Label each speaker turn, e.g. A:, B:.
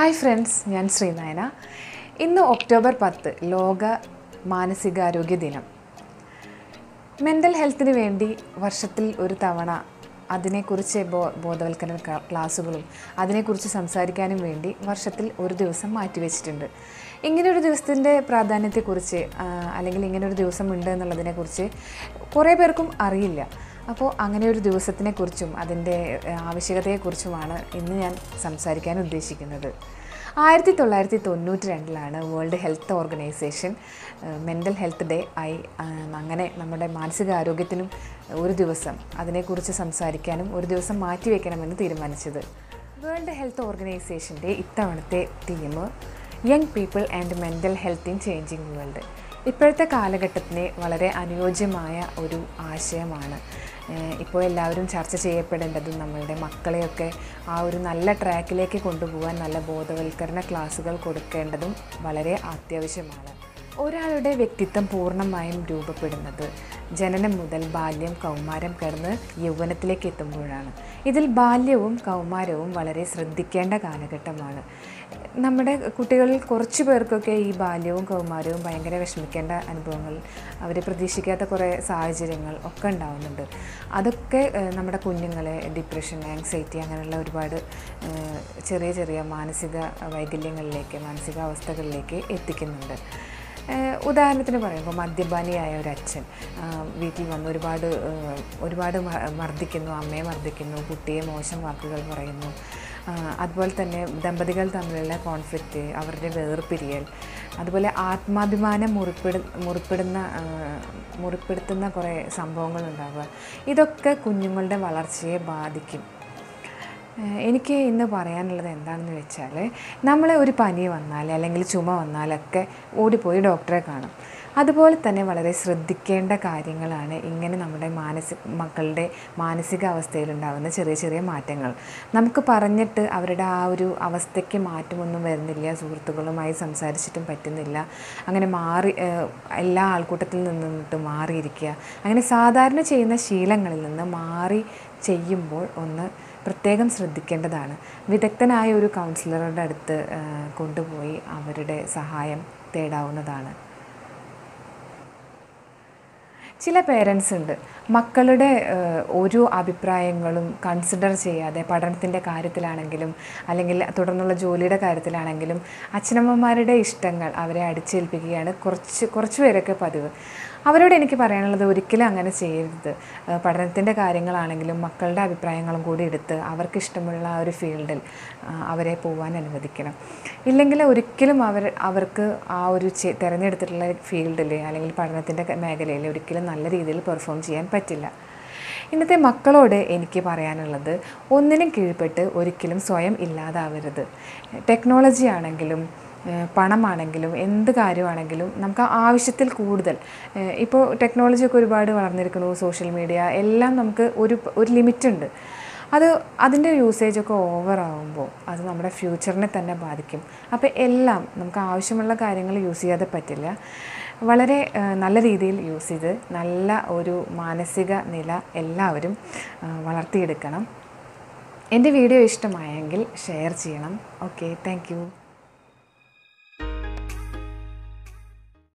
A: Hi friends, ഞാൻ ശ്രീനയന. ഇന്ന് October 10 ലോക മാനസികാരോഗ്യ ദിനം. മെൻ്റൽ ഹെൽത്തിന് വേണ്ടി വർഷത്തിൽ ഒരു തവണ അതിനെക്കുറിച്ച് ബോധവൽക്കരണ ക്ലാസ്സുകളും അതിനെക്കുറിച്ച് സംസാരിക്കാനും വേണ്ടി വർഷത്തിൽ ഒരു ദിവസം മാറ്റിവെച്ചിട്ടുണ്ട്. ഇങ്ങനൊരു ദിവസത്തിൻ്റെ പ്രാധാന്യത്തെക്കുറിച്ച് അല്ലെങ്കിൽ ഇങ്ങനൊരു ദിവസം ഉണ്ട് എന്നുള്ളതിനെക്കുറിച്ച് കുറേ പേർക്കും അറിയില്ല. അപ്പോൾ അങ്ങനെ ഒരു ദിവസത്തിനെക്കുറിച്ചും അതിൻ്റെ ആവശ്യകതയെക്കുറിച്ചുമാണ് ഇന്ന് ഞാൻ സംസാരിക്കാൻ ഉദ്ദേശിക്കുന്നത്. 1992 world health organisation mental health day ആയി അങ്ങനെ നമ്മുടെ മാനസികാരോഗ്യത്തിനും ഒരു ദിവസം അതിനെക്കുറിച്ച് സംസാരിക്കാനും ഒരു ദിവസം മാറ്റിവെക്കണമെന്ന് തീരുമാനിച്ചത്. വേൾഡ് ഹെൽത്ത് ഓർഗനൈസേഷൻ്റെ ഇത്തവണത്തെ theme young people and mental health in changing world. ഇപ്പോഴത്തെ കാലഘട്ടത്തിന് വളരെ അനുയോജ്യമായ ഒരു ആശയമാണ്. ഇപ്പോൾ എല്ലാവരും ചർച്ച ചെയ്യപ്പെടേണ്ടതും നമ്മളുടെ മക്കളെയൊക്കെ ആ ഒരു നല്ല ട്രാക്കിലേക്ക് കൊണ്ടുപോകാൻ നല്ല ബോധവൽക്കരണ ക്ലാസ്സുകൾ കൊടുക്കേണ്ടതും വളരെ അത്യാവശ്യമാണ്. ഒരാളുടെ വ്യക്തിത്വം പൂർണ്ണമായും രൂപപ്പെടുന്നത് ജനനം മുതൽ ബാല്യം, കൗമാരം കടന്ന് യൗവനത്തിലേക്ക് എത്തുമ്പോഴാണ്. ഇതിൽ ബാല്യവും കൗമാരവും വളരെ ശ്രദ്ധിക്കേണ്ട കാലഘട്ടമാണ്. നമ്മുടെ കുട്ടികളിൽ കുറച്ച് പേർക്കൊക്കെ ഈ ബാല്യവും കൗമാരവും ഭയങ്കര വിഷമിക്കേണ്ട അനുഭവങ്ങൾ, അവർ പ്രതീക്ഷിക്കാത്ത കുറേ സാഹചര്യങ്ങൾ ഒക്കെ ഉണ്ടാവുന്നുണ്ട്. അതൊക്കെ നമ്മുടെ കുഞ്ഞുങ്ങളെ ഡിപ്രഷൻ, ആങ്സൈറ്റി അങ്ങനെയുള്ള ഒരുപാട് ചെറിയ ചെറിയ മാനസിക വൈകല്യങ്ങളിലേക്ക്, മാനസികാവസ്ഥകളിലേക്ക് എത്തിക്കുന്നുണ്ട്. ഉദാഹരണത്തിന് പറയുമ്പോൾ മദ്യപാനിയായ ഒരു അച്ഛൻ വീട്ടിൽ വന്ന് ഒരുപാട് മർദ്ദിക്കുന്നു, അമ്മയെ മർദ്ദിക്കുന്നു, കുട്ടിയെ മോശം വാക്കുകൾ പറയുന്നു. അതുപോലെ തന്നെ ദമ്പതികൾ തമ്മിലുള്ള കോൺഫ്ലിക്റ്റ്, അവരുടെ വേർപിരിയൽ, അതുപോലെ ആത്മാഭിമാനം മുറിപ്പെടുത്തുന്ന കുറേ സംഭവങ്ങളുണ്ടാവുക. ഇതൊക്കെ കുഞ്ഞുങ്ങളുടെ വളർച്ചയെ ബാധിക്കും. എനിക്ക് ഇന്ന് പറയാനുള്ളത് എന്താണെന്ന് വെച്ചാൽ, നമ്മളെ ഒരു പനി വന്നാൽ അല്ലെങ്കിൽ ചുമ വന്നാലൊക്കെ ഓടിപ്പോയി ഡോക്ടറെ കാണും. അതുപോലെ തന്നെ വളരെ ശ്രദ്ധിക്കേണ്ട കാര്യങ്ങളാണ് ഇങ്ങനെ നമ്മുടെ മക്കളുടെ മാനസികാവസ്ഥയിലുണ്ടാകുന്ന ചെറിയ ചെറിയ മാറ്റങ്ങൾ. നമുക്ക് പറഞ്ഞിട്ട് അവരുടെ ആ ഒരു അവസ്ഥയ്ക്ക് മാറ്റമൊന്നും വരുന്നില്ല, സുഹൃത്തുക്കളുമായി സംസാരിച്ചിട്ടും പറ്റുന്നില്ല, അങ്ങനെ എല്ലാ ആൾക്കൂട്ടത്തിൽ നിന്നിട്ട് മാറിയിരിക്കുക, അങ്ങനെ സാധാരണ ചെയ്യുന്ന ശീലങ്ങളിൽ നിന്ന് മാറി ചെയ്യുമ്പോൾ ഒന്ന് പ്രത്യേകം ശ്രദ്ധിക്കേണ്ടതാണ്. വിദഗ്ധനായ ഒരു കൗൺസിലറുടെ അടുത്ത് കൊണ്ടുപോയി അവരുടെ സഹായം തേടാവുന്നതാണ്. ചില പേരൻസ് ഉണ്ട്, മക്കളുടെ ഓരോ അഭിപ്രായങ്ങളും കൺസിഡർ ചെയ്യാതെ പഠനത്തിൻ്റെ കാര്യത്തിലാണെങ്കിലും അല്ലെങ്കിൽ തുടർന്നുള്ള ജോലിയുടെ കാര്യത്തിലാണെങ്കിലും അച്ഛനമ്മമാരുടെ ഇഷ്ടങ്ങൾ അവരെ അടിച്ചേൽപ്പിക്കുകയാണ് കുറച്ച് പേരൊക്കെ പതിവ്. അവരോട് എനിക്ക് പറയാനുള്ളത്, ഒരിക്കലും അങ്ങനെ ചെയ്യരുത്. പഠനത്തിൻ്റെ കാര്യങ്ങളാണെങ്കിലും മക്കളുടെ അഭിപ്രായങ്ങളും കൂടി എടുത്ത് അവർക്കിഷ്ടമുള്ള ആ ഒരു ഫീൽഡിൽ അവരെ പോകാൻ അനുവദിക്കണം. ഇല്ലെങ്കിൽ ഒരിക്കലും അവർക്ക് ആ ഒരു തിരഞ്ഞെടുത്തിട്ടുള്ള ഫീൽഡിൽ അല്ലെങ്കിൽ പഠനത്തിൻ്റെ മേഖലയിൽ ഒരിക്കലും നല്ല രീതിയിൽ പെർഫോം ചെയ്യാൻ പറ്റില്ല. ഇന്നത്തെ മക്കളോട് എനിക്ക് പറയാനുള്ളത്, ഒന്നിനും കീഴ്പ്പെട്ട് ഒരിക്കലും സ്വയം ഇല്ലാതാവരുത്. ടെക്നോളജി ആണെങ്കിലും പണമാണെങ്കിലും എന്ത് കാര്യമാണെങ്കിലും നമുക്ക് ആവശ്യത്തിൽ കൂടുതൽ, ഇപ്പോൾ ടെക്നോളജിയൊക്കെ ഒരുപാട് വളർന്നിരിക്കുന്നു, സോഷ്യൽ മീഡിയ എല്ലാം നമുക്ക് ഒരു ലിമിറ്റുണ്ട്. അതിൻ്റെ യൂസേജൊക്കെ ഓവറാകുമ്പോൾ അത് നമ്മുടെ ഫ്യൂച്ചറിനെ തന്നെ ബാധിക്കും. അപ്പോൾ എല്ലാം നമുക്ക് ആവശ്യമുള്ള കാര്യങ്ങൾ യൂസ് ചെയ്യാതെ പറ്റില്ല. വളരെ നല്ല രീതിയിൽ യൂസ് ചെയ്ത് നല്ല ഒരു മാനസിക നില എല്ലാവരും വളർത്തിയെടുക്കണം. എൻ്റെ വീഡിയോ ഇഷ്ടമായെങ്കിൽ ഷെയർ ചെയ്യണം. Okay, thank you.